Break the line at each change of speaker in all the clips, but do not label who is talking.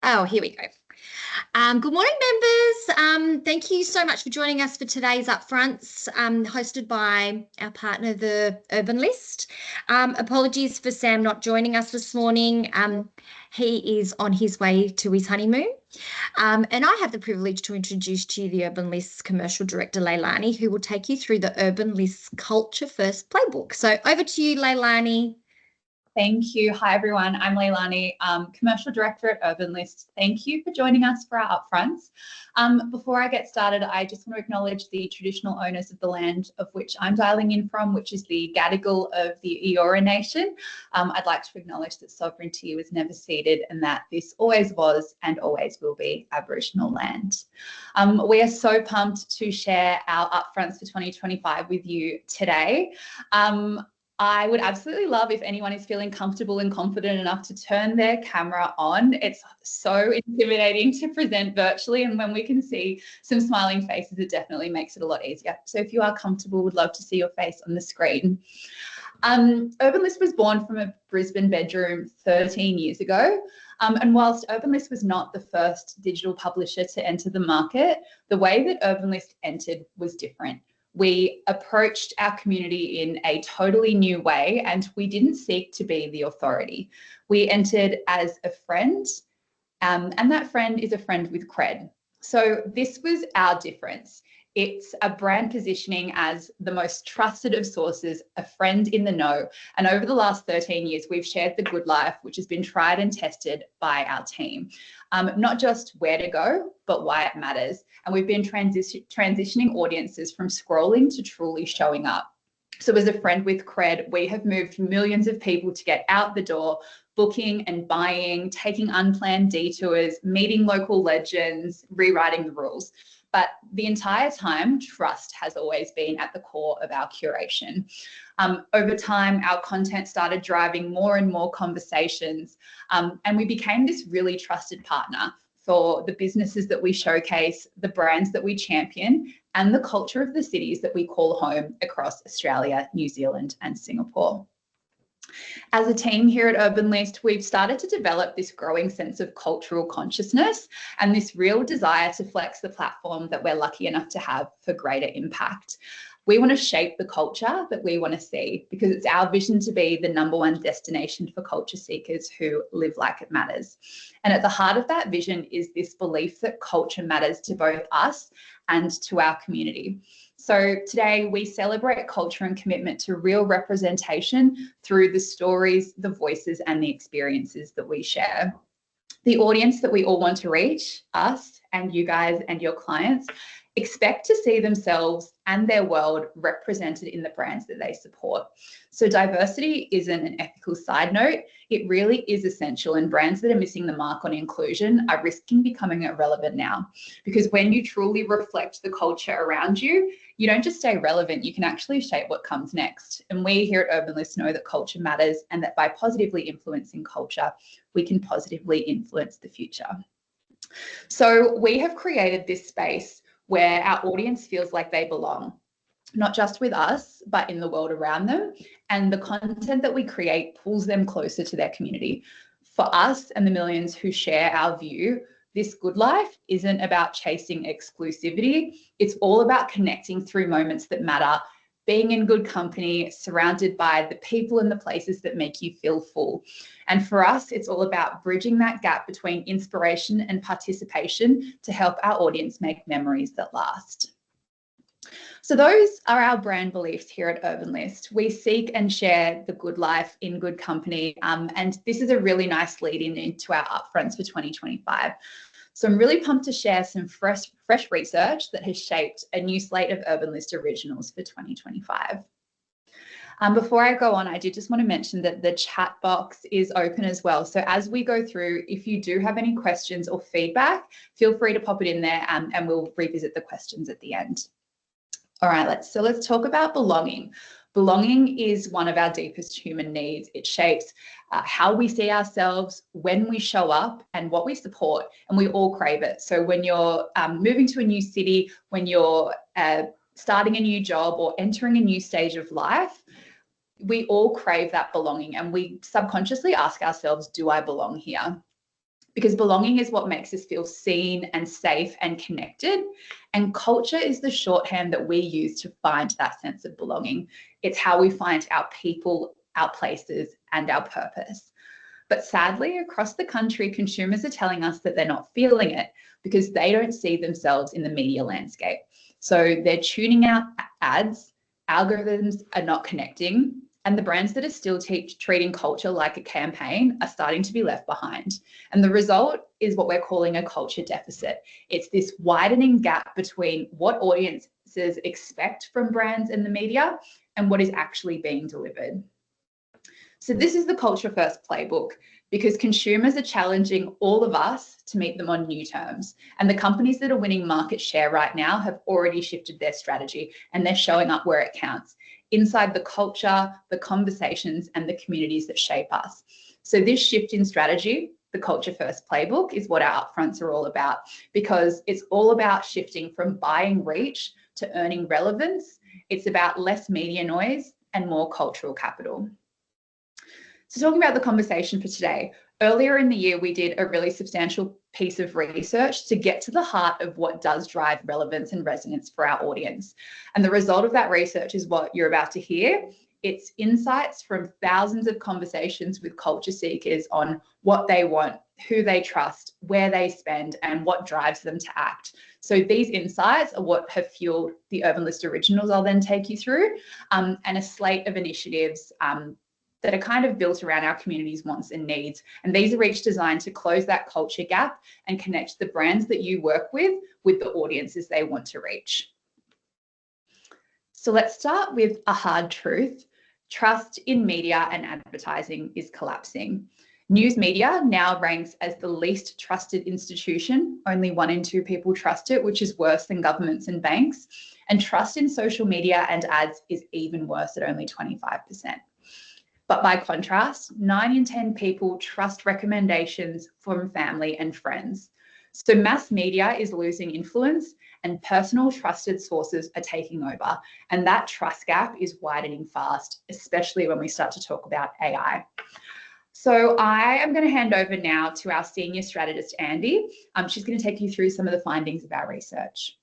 Oh, here we go. Good morning, members. Thank you so much for joining us for today's Upfronts, hosted by our partner, the Urban List. Apologies for Sam not joining us this morning. He is on his way to his honeymoon. And I have the privilege to introduce to you the Urban List's commercial director, Leilani, who will take you through the Urban List's Culture First playbook. So over to you, Leilani.
Thank you. Hi, everyone. I'm Leilani, Commercial Director at Urban List. Thank you for joining us for our Upfronts. Before I get started, I just want to acknowledge the traditional owners of the land of which I'm dialing in from, which is the Gadigal of the Eora Nation. I'd like to acknowledge that sovereignty was never ceded and that this always was and always will be Aboriginal land. We are so pumped to share our Upfronts for 2025 with you today. I would absolutely love if anyone is feeling comfortable and confident enough to turn their camera on. It's so intimidating to present virtually, and when we can see some smiling faces, it definitely makes it a lot easier. So if you are comfortable, would love to see your face on the screen. Urban List was born from a Brisbane bedroom 13 years ago. And whilst Urban List was not the first digital publisher to enter the market, the way that Urban List entered was different. We approached our community in a totally new way, and we didn't seek to be the authority. We entered as a friend, and that friend is a friend with cred. So this was our difference. It's a brand positioning as the most trusted of sources, a friend in the know. And over the last 13 years, we've shared the good life, which has been tried and tested by our team. Not just where to go, but why it matters. And we've been transitioning audiences from scrolling to truly showing up. So as a friend with cred, we have moved millions of people to get out the door, booking and buying, taking unplanned detours, meeting local legends, rewriting the rules. But the entire time, trust has always been at the core of our curation. Over time, our content started driving more and more conversations, and we became this really trusted partner for the businesses that we showcase, the brands that we champion, and the culture of the cities that we call home across Australia, New Zealand, and Singapore. As a team here at Urban List, we've started to develop this growing sense of cultural consciousness and this real desire to flex the platform that we're lucky enough to have for greater impact. We want to shape the culture that we want to see because it's our vision to be the #1 destination for culture seekers who live like it matters. And at the heart of that vision is this belief that culture matters to both us and to our community. So today we celebrate culture and commitment to real representation through the stories, the voices, and the experiences that we share. The audience that we all want to reach, us and you guys and your clients, expect to see themselves and their world represented in the brands that they support. So diversity isn't an ethical side note. It really is essential, and brands that are missing the mark on inclusion are risking becoming irrelevant now. Because when you truly reflect the culture around you, you don't just stay relevant, you can actually shape what comes next. And we here at Urban List know that culture matters and that by positively influencing culture, we can positively influence the future. So we have created this space where our audience feels like they belong, not just with us, but in the world around them. And the content that we create pulls them closer to their community. For us and the millions who share our view, this good life isn't about chasing exclusivity. It's all about connecting through moments that matter, being in good company, surrounded by the people and the places that make you feel full. And for us, it's all about bridging that gap between inspiration and participation to help our audience make memories that last. So those are our brand beliefs here at Urban List. We seek and share the good life in good company. And this is a really nice lead into our Upfronts for 2025. So I'm really pumped to share some fresh research that has shaped a new slate of Urban List originals for 2025. Before I go on, I did just want to mention that the chat box is open as well. So as we go through, if you do have any questions or feedback, feel free to pop it in there and we'll revisit the questions at the end. All right, let's talk about belonging. Belonging is one of our deepest human needs. It shapes how we see ourselves, when we show up, and what we support, and we all crave it. So when you're moving to a new city, when you're starting a new job or entering a new stage of life, we all crave that belonging, and we subconsciously ask ourselves, do I belong here? because belonging is what makes us feel seen and safe and connected. And culture is the shorthand that we use to find that sense of belonging. It's how we find our people, our places, and our purpose. But sadly, across the country, consumers are telling us that they're not feeling it because they don't see themselves in the media landscape. So they're tuning out ads, algorithms are not connecting, and the brands that are still treating culture like a campaign are starting to be left behind. And the result is what we're calling a culture deficit. It's this widening gap between what audiences expect from brands and the media and what is actually being delivered. So this is the Culture First playbook, because consumers are challenging all of us to meet them on new terms. And the companies that are winning market share right now have already shifted their strategy, and they're showing up where it counts, inside the culture, the conversations, and the communities that shape us. So this shift in strategy, the Culture First playbook, is what our upfronts are all about, because it's all about shifting from buying reach to earning relevance. It's about less media noise and more cultural capital. So talking about the conversation for today, earlier in the year, we did a really substantial piece of research to get to the heart of what does drive relevance and resonance for our audience. And the result of that research is what you're about to hear. It's insights from thousands of conversations with culture seekers on what they want, who they trust, where they spend, and what drives them to act. So these insights are what have fueled the Urban List Originals I'll then take you through, and a slate of initiatives that are kind of built around our community's wants and needs. And these are each designed to close that culture gap and connect the brands that you work with the audiences they want to reach. So let's start with a hard truth. Trust in media and advertising is collapsing. News media now ranks as the least trusted institution. Only 1 in 2 people trust it, which is worse than governments and banks. And trust in social media and ads is even worse at only 25%. But by contrast, 9 in 10 people trust recommendations from family and friends. So mass media is losing influence and personal trusted sources are taking over. And that trust gap is widening fast, especially when we start to talk about AI. So I am going to hand over now to our senior strategist, Andy. She's going to take you through some of the findings of our research.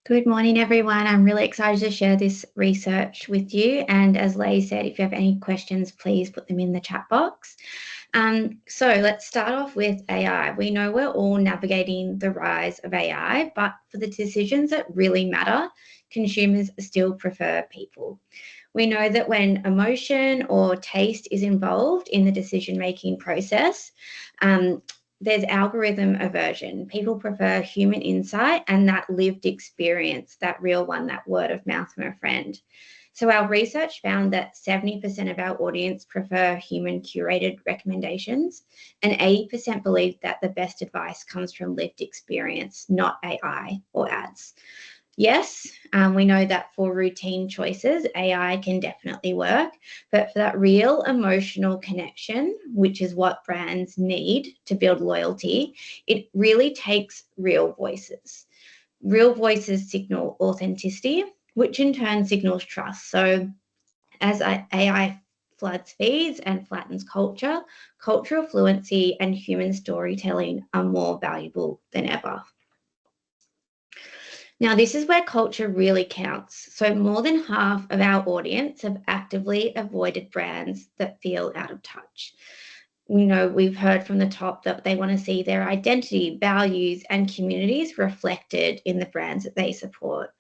Good morning, everyone. I'm really excited to share this research with you. And as Leigh said, if you have any questions, please put them in the chat box. So let's start off with AI. We know we're all navigating the rise of AI, but for the decisions that really matter, consumers still prefer people. We know that when emotion or taste is involved in the decision-making process, there's algorithm aversion. People prefer human insight and that lived experience, that real one, that word of mouth from a friend. So our research found that 70% of our audience prefer human curated recommendations, and 80% believe that the best advice comes from lived experience, not AI or ads. Yes, we know that for routine choices, AI can definitely work, but for that real emotional connection, which is what brands need to build loyalty, it really takes real voices. Real voices signal authenticity, which in turn signals trust. So as AI floods feeds and flattens culture, cultural fluency and human storytelling are more valuable than ever. Now, this is where culture really counts. So more than half of our audience have actively avoided brands that feel out of touch. We know we've heard from the top that they want to see their identity, values, and communities reflected in the brands that they support.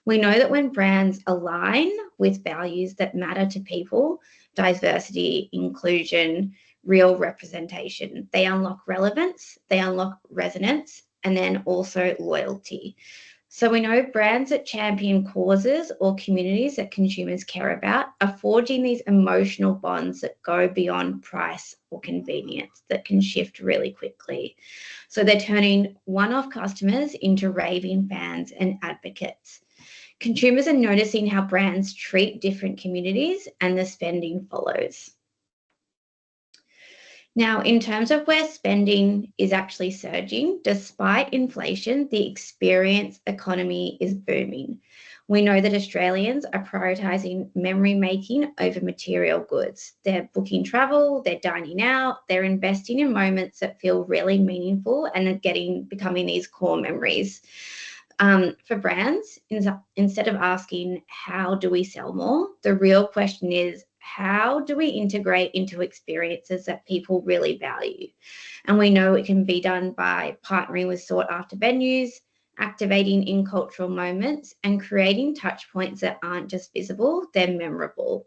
We know that when brands align with values that matter to people, diversity, inclusion, real representation, they unlock relevance, they unlock resonance, and then also loyalty. So we know brands that champion causes or communities that consumers care about are forging these emotional bonds that go beyond price or convenience, that can shift really quickly. So they're turning one-off customers into raving fans and advocates. Consumers are noticing how brands treat different communities and the spending follows. Now, in terms of where spending is actually surging, despite inflation, the experience economy is booming. We know that Australians are prioritising memory making over material goods. They're booking travel, they're dining out, they're investing in moments that feel really meaningful and are becoming these core memories. For brands, instead of asking, how do we sell more? The real question is, how do we integrate into experiences that people really value? And we know it can be done by partnering with sought after venues, activating in cultural moments, and creating touch points that aren't just visible, they're memorable.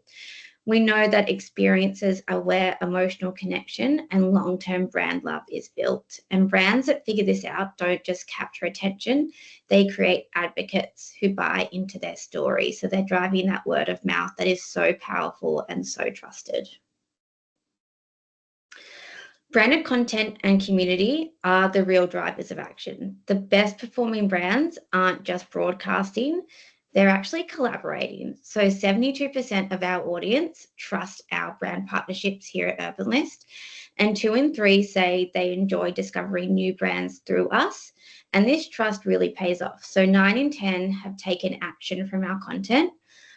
We know that experiences are where emotional connection and long-term brand love is built. And brands that figure this out don't just capture attention, they create advocates who buy into their story. So they're driving that word of mouth that is so powerful and so trusted. Branded content and community are the real drivers of action. The best performing brands aren't just broadcasting, they're actually collaborating. So 72% of our audience trust our brand partnerships here at Urban List, and 2 in 3 say they enjoy discovering new brands through us, and this trust really pays off. So 9 in 10 have taken action from our content,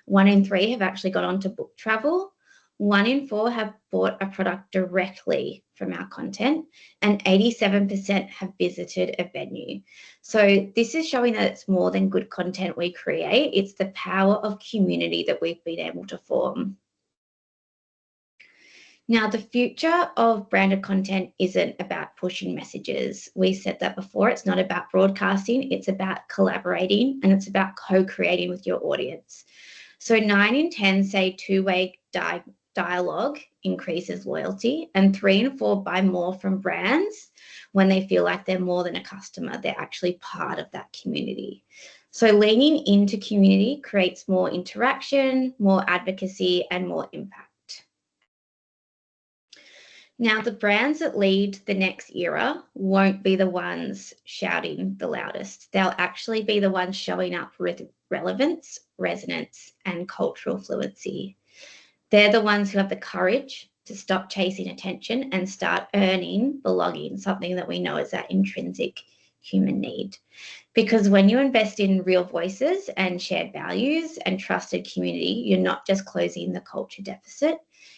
1 in 3 have actually got on to book travel, 1 in 4 have bought a product directly from our content, and 87% have visited a venue. So this is showing that it's more than good content we create, it's the power of community that we've been able to form. Now, the future of branded content isn't about pushing messages. We said that before, it's not about broadcasting, it's about collaborating, and it's about co-creating with your audience. So 9 in 10 say two-way dialogue increases loyalty, and 3 in 4 buy more from brands when they feel like they're more than a customer, they're actually part of that community. So leaning into community creates more interaction, more advocacy, and more impact. Now, the brands that lead the next era won't be the ones shouting the loudest. They'll actually be the ones showing up with relevance, resonance, and cultural fluency. They're the ones who have the courage to stop chasing attention and start earning belonging, something that we know is that intrinsic human need. Because when you invest in real voices and shared values and trusted community, you're not just closing the culture deficit,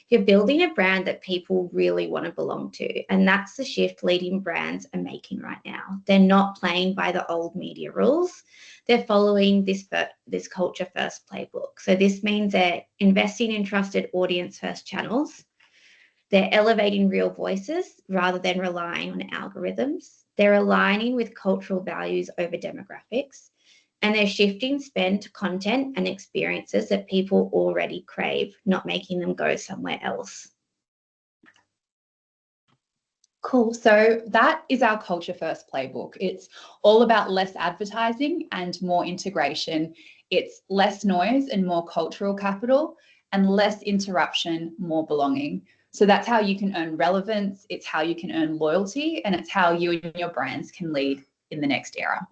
you're building a brand that people really want to belong to. And that's the shift leading brands are making right now. They're not playing by the old media rules. They're following this culture first playbook. So this means they're investing in trusted audience first channels. They're elevating real voices rather than relying on algorithms. They're aligning with cultural values over demographics. And they're shifting spend to content and experiences that people already crave, not making them go somewhere else.
Cool. So that is our culture first playbook. It's all about less advertising and more integration. It's less noise and more cultural capital, and less interruption, more belonging. So that's how you can earn relevance, it's how you can earn loyalty, and it's how you and your brands can lead in the next era.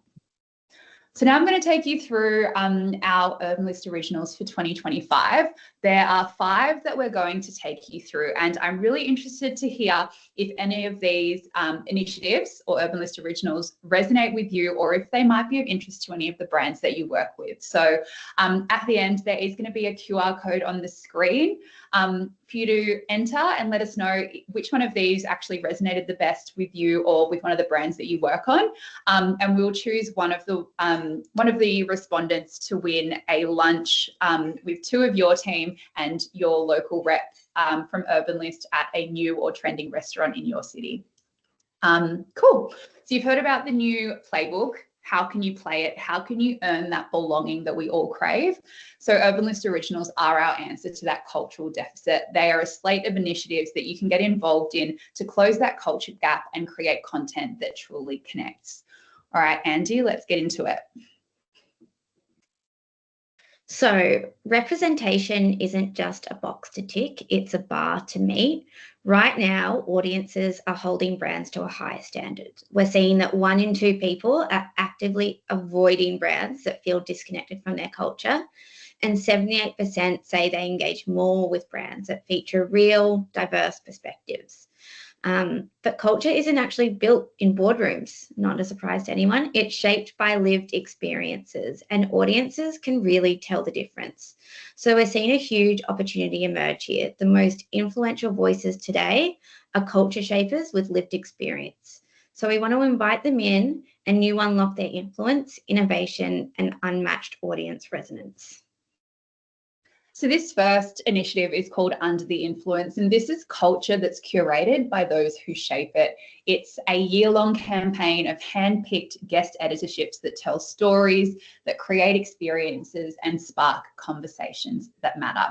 So now I'm going to take you through our Urban List Originals for 2025. There are 5 that we're going to take you through, and I'm really interested to hear if any of these initiatives or Urban List Originals resonate with you, or if they might be of interest to any of the brands that you work with. So at the end, there is going to be a QR code on the screen for you to enter and let us know which one of these actually resonated the best with you or with one of the brands that you work on, and we'll choose one of the respondents to win a lunch with 2 of your team and your local rep from Urban List at a new or trending restaurant in your city. Cool. So you've heard about the new playbook. How can you play it? How can you earn that belonging that we all crave? So Urban List Originals are our answer to that cultural deficit. They are a slate of initiatives that you can get involved in to close that culture gap and create content that truly connects. All right, Andy, let's get into it.
So representation isn't just a box to tick, it's a bar to meet. Right now, audiences are holding brands to a higher standard. We're seeing that 1 in 2 people are actively avoiding brands that feel disconnected from their culture, and 78% say they engage more with brands that feature real, diverse perspectives. But culture isn't actually built in boardrooms, not a surprise to anyone. It's shaped by lived experiences, and audiences can really tell the difference. So we're seeing a huge opportunity emerge here. The most influential voices today are culture shapers with lived experience. So we want to invite them in and you unlock their influence, innovation, and unmatched audience resonance.
So this first initiative is called Under the Influence, and this is culture that's curated by those who shape it. It's a year-long campaign of hand-picked guest editorships that tell stories, that create experiences, and spark conversations that matter.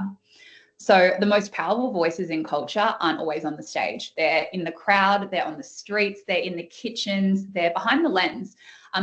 So the most powerful voices in culture aren't always on the stage. They're in the crowd, they're on the streets, they're in the kitchens, they're behind the lens.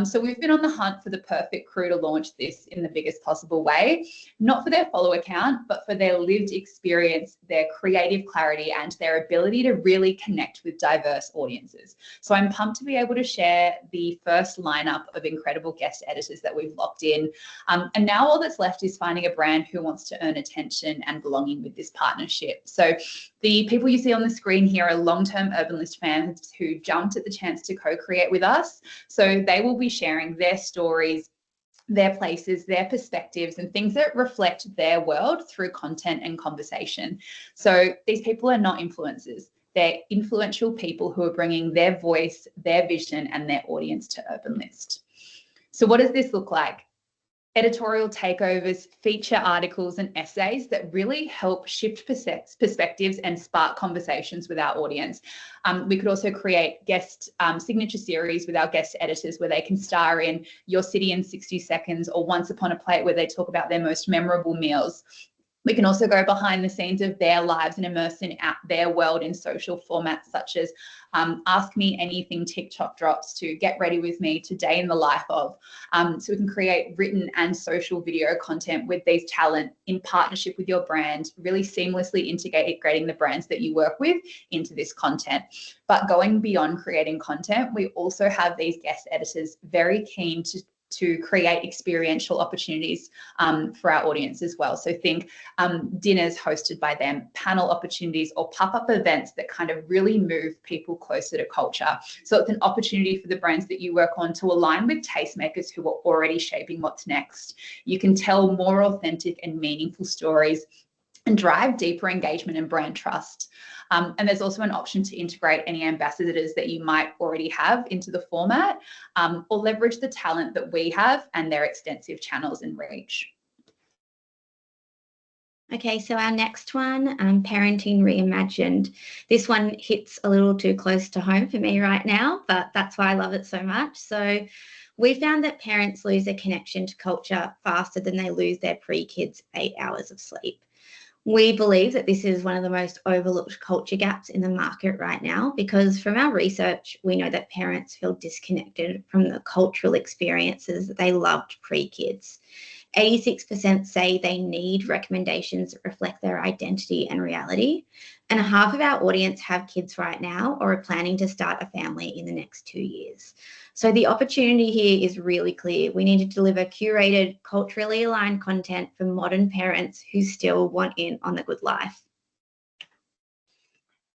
So we've been on the hunt for the perfect crew to launch this in the biggest possible way, not for their follower count, but for their lived experience, their creative clarity, and their ability to really connect with diverse audiences. So I'm pumped to be able to share the first lineup of incredible guest editors that we've locked in. And now all that's left is finding a brand who wants to earn attention and belonging with this partnership. So the people you see on the screen here are long-term Urban List fans who jumped at the chance to co-create with us. So they will be sharing their stories, their places, their perspectives, and things that reflect their world through content and conversation. So these people are not influencers. They're influential people who are bringing their voice, their vision, and their audience to Urban List. So what does this look like? Editorial takeovers, feature articles and essays that really help shift perspectives and spark conversations with our audience. We could also create guest signature series with our guest editors where they can star in Your City in 60 Seconds or Once Upon a Plate, where they talk about their most memorable meals. We can also go behind the scenes of their lives and immerse in their world in social formats such as Ask Me Anything TikTok drops to Get Ready With Me to Day in the Life of. So we can create written and social video content with these talent in partnership with your brand, really seamlessly integrating the brands that you work with into this content. But going beyond creating content, we also have these guest editors very keen to create experiential opportunities for our audience as well. So think dinners hosted by them, panel opportunities, or pop-up events that kind of really move people closer to culture. So it's an opportunity for the brands that you work on to align with tastemakers who are already shaping what's next. You can tell more authentic and meaningful stories and drive deeper engagement and brand trust. And there's also an option to integrate any ambassadors that you might already have into the format, or leverage the talent that we have and their extensive channels and reach.
Okay, so our next one, Parenting Reimagined. This one hits a little too close to home for me right now, but that's why I love it so much. So we found that parents lose their connection to culture faster than they lose their pre-kids 8 hours of sleep. We believe that this is one of the most overlooked culture gaps in the market right now, because from our research, we know that parents feel disconnected from the cultural experiences that they loved pre-kids. 86% say they need recommendations that reflect their identity and reality. And half of our audience have kids right now or are planning to start a family in the next 2 years. So the opportunity here is really clear. We need to deliver curated, culturally aligned content for modern parents who still want in on the good life.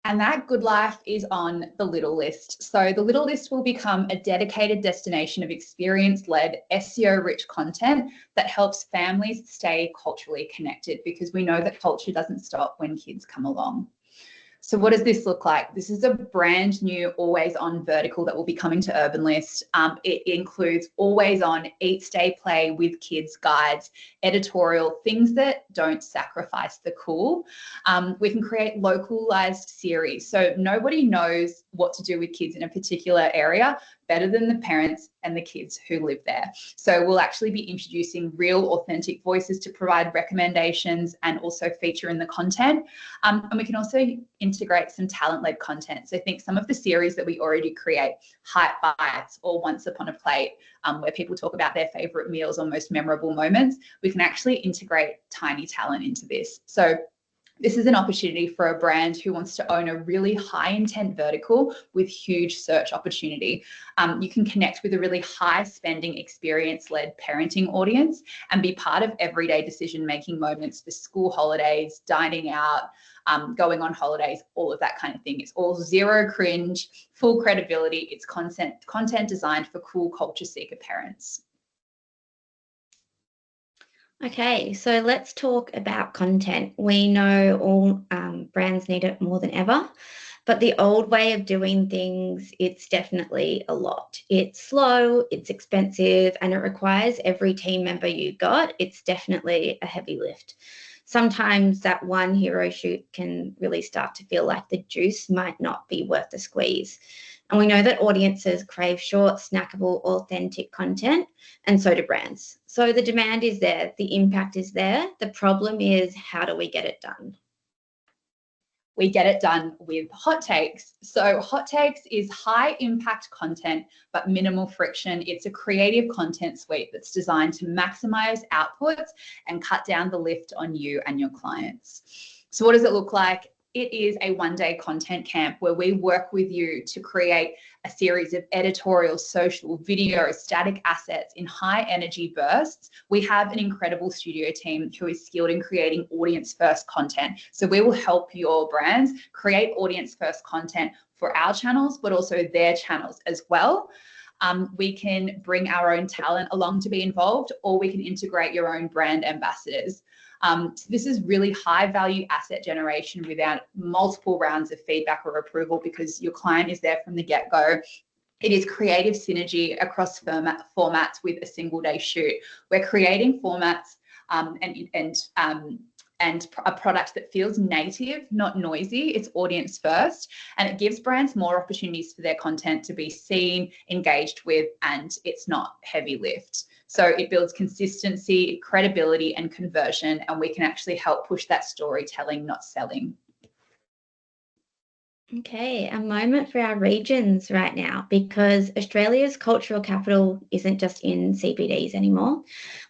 And that good life is on the Little List. So the Little List will become a dedicated destination of experience-led, SEO-rich content that helps families stay culturally connected, because we know that culture doesn't stop when kids come along. So what does this look like? This is a brand new always on vertical that will be coming to Urban List. It includes always on eat, stay, play with kids guides, editorial, things that don't sacrifice the cool. We can create localized series. So nobody knows what to do with kids in a particular area better than the parents and the kids who live there. So we'll actually be introducing real authentic voices to provide recommendations and also feature in the content. And we can also integrate some talent-led content. So think some of the series that we already create, Hype Bites or Once Upon a Plate, where people talk about their favorite meals or most memorable moments. We can actually integrate tiny talent into this. So This is an opportunity for a brand who wants to own a really high intent vertical with huge search opportunity. You can connect with a really high spending experience-led parenting audience and be part of everyday decision-making moments for school holidays, dining out, going on holidays, all of that kind of thing. It's all zero cringe, full credibility. It's content designed for cool culture seeker parents.
Okay, so let's talk about content. We know all brands need it more than ever, but the old way of doing things, it's definitely a lot. It's slow, it's expensive, and it requires every team member you got. It's definitely a heavy lift. Sometimes that one hero shoot can really start to feel like the juice might not be worth the squeeze. And we know that audiences crave short, snackable, authentic content, and so do brands. So the demand is there, the impact is there. The problem is, how do we get it done?
We get it done with hot takes. So hot takes is high impact content, but minimal friction. It's a creative content suite that's designed to maximize outputs and cut down the lift on you and your clients. So what does it look like? It is a one-day content camp where we work with you to create a series of editorial, social, video, static assets in high energy bursts. We have an incredible studio team who is skilled in creating audience first content. So we will help your brands create audience first content for our channels, but also their channels as well. We can bring our own talent along to be involved, or we can integrate your own brand ambassadors. So this is really high value asset generation without multiple rounds of feedback or approval, because your client is there from the get-go. It is creative synergy across formats with a single day shoot. We're creating formats and a product that feels native, not noisy. It's audience first, and it gives brands more opportunities for their content to be seen, engaged with, and it's not heavy lift. So it builds consistency, credibility, and conversion, and we can actually help push that storytelling, not selling.
Okay, a moment for our regions right now, because Australia's cultural capital isn't just in CBDs anymore.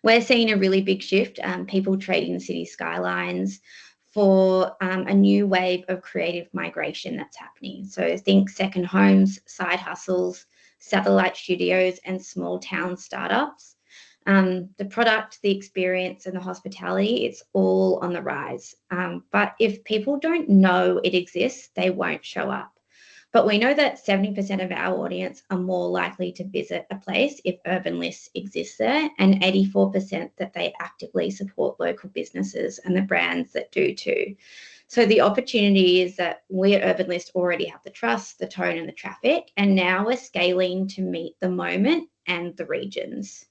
We're seeing a really big shift, people trading city skylines for a new wave of creative migration that's happening. So think second homes, side hustles, satellite studios, and small town startups. The product, the experience, and the hospitality, it's all on the rise. But if people don't know it exists, they won't show up. But we know that 70% of our audience are more likely to visit a place if Urban List exists there, and 84% that they actively support local businesses and the brands that do too. So the opportunity is that we at Urban List already have the trust, the tone, and the traffic, and now we're scaling to meet the moment and the regions.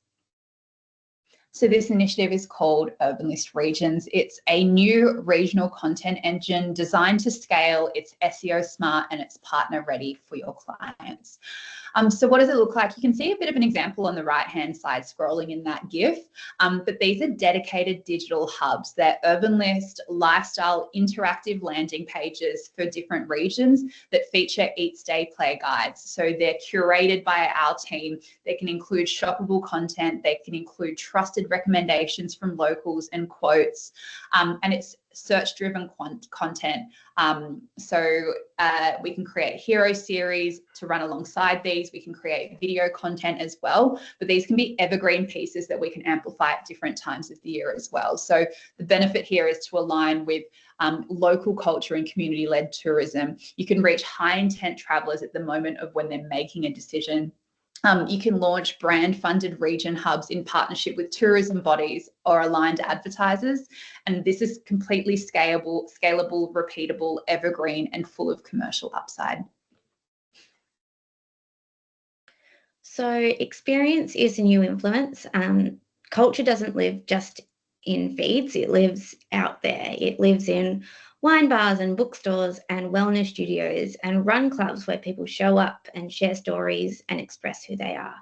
So this initiative is called Urban List Regions. It's a new regional content engine designed to scale. It's SEO smart and it's partner ready for your clients. So what does it look like? You can see a bit of an example on the right-hand side scrolling in that GIF, but these are dedicated digital hubs. They're Urban List lifestyle interactive landing pages for different regions that feature eat, stay, play guides. So they're curated by our team. They can include shoppable content. They can include trusted recommendations from locals and quotes, and it's search-driven content. We can create hero series to run alongside these. We can create video content as well, but these can be evergreen pieces that we can amplify at different times of the year as well. So the benefit here is to align with local culture and community-led tourism. You can reach high-intent travelers at the moment of when they're making a decision. You can launch brand-funded region hubs in partnership with tourism bodies or aligned advertisers. And this is completely scalable, repeatable, evergreen, and full of commercial upside.
So experience is the new influence. Culture doesn't live just in feeds, it lives out there. It lives in wine bars and bookstores and wellness studios and run clubs where people show up and share stories and express who they are.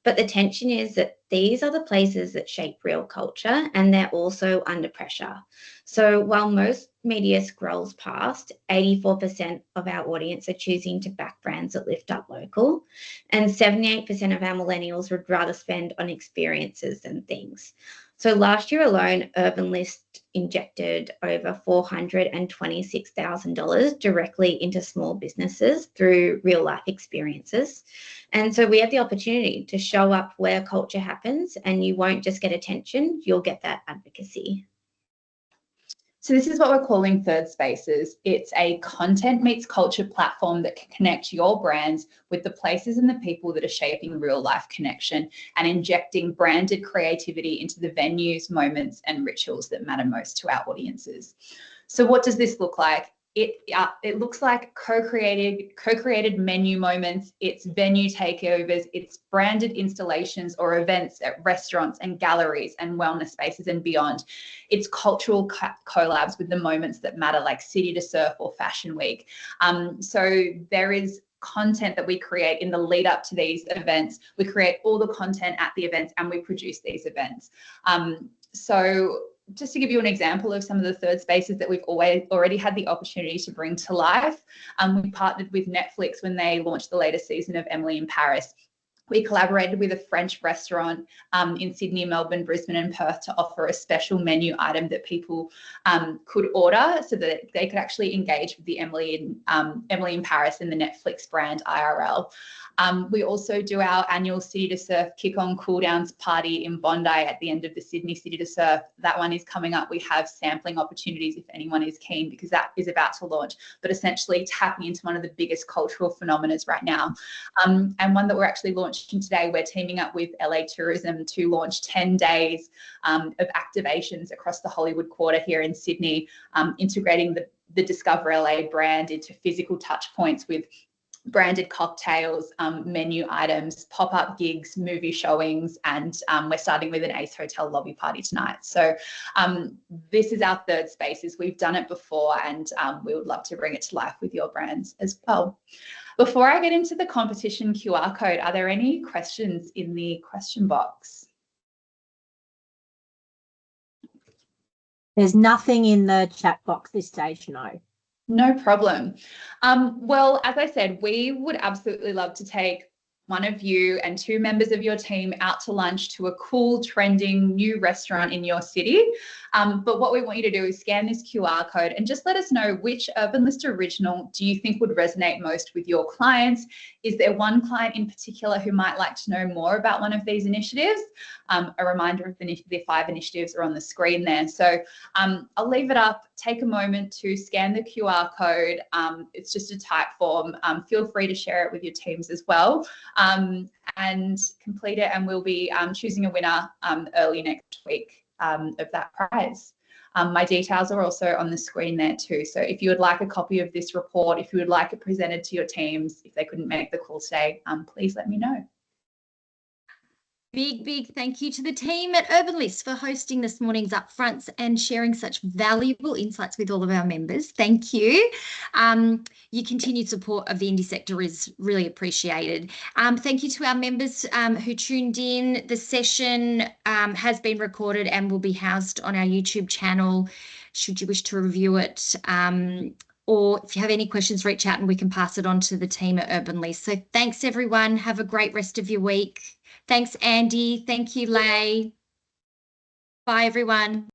But the tension is that these are the places that shape real culture, and they're also under pressure. So while most media scrolls past, 84% of our audience are choosing to back brands that lift up local, and 78% of our millennials would rather spend on experiences than things. So last year alone, Urban List injected over $426,000 directly into small businesses through real life experiences. And so we had the opportunity to show up where culture happens, and you won't just get attention, you'll get that advocacy.
So this is what we're calling Third Spaces. It's a content meets culture platform that can connect your brands with the places and the people that are shaping real life connection and injecting branded creativity into the venues, moments, and rituals that matter most to our audiences. So what does this look like? It looks like co-created menu moments, it's venue takeovers, it's branded installations or events at restaurants and galleries and wellness spaces and beyond. It's cultural collabs with the moments that matter, like City to Surf or Fashion Week. So there is content that we create in the lead up to these events. We create all the content at the events and we produce these events. So just to give you an example of some of the third spaces that we've already had the opportunity to bring to life, we partnered with Netflix when they launched the latest season of Emily in Paris. We collaborated with a French restaurant in Sydney, Melbourne, Brisbane and Perth to offer a special menu item that people could order so that they could actually engage with the Emily in Paris and the Netflix brand IRL. We also do our annual City to Surf kick-on cool-downs party in Bondi at the end of the Sydney City to Surf. That one is coming up. We have sampling opportunities if anyone is keen, because that is about to launch, but essentially tapping into one of the biggest cultural phenomena right now. And one that we're actually launching today, we're teaming up with LA Tourism to launch 10 days of activations across the Hollywood Quarter here in Sydney, integrating the Discover LA brand into physical touch points with branded cocktails, menu items, pop-up gigs, movie showings, and we're starting with an Ace Hotel lobby party tonight. So this is our third spaces. We've done it before and we would love to bring it to life with your brands as well. Before I get into the competition QR code, are there any questions in the question box?
There's nothing in the chat box this stage, no.
No problem. Well, as I said, we would absolutely love to take one of you and two members of your team out to lunch to a cool, trending new restaurant in your city. But what we want you to do is scan this QR code and just let us know which Urban List original do you think would resonate most with your clients. Is there one client in particular who might like to know more about one of these initiatives? A reminder of the 5 initiatives are on the screen there. So I'll leave it up. Take a moment to scan the QR code. It's just a type form. Feel free to share it with your teams as well, and complete it. And we'll be choosing a winner early next week of that prize. My details are also on the screen there too. So if you would like a copy of this report, if you would like it presented to your teams, if they couldn't make the call today, please let me know.
Big thank you to the team at Urban List for hosting this morning's Upfronts and sharing such valuable insights with all of our members. Thank you. Your continued support of the indie sector is really appreciated. Thank you to our members who tuned in. The session has been recorded and will be housed on our YouTube channel should you wish to review it. Or if you have any questions, reach out and we can pass it on to the team at Urban List. So thanks, everyone. Have a great rest of your week. Thanks, Andy. Thank you, Lay. Bye, everyone.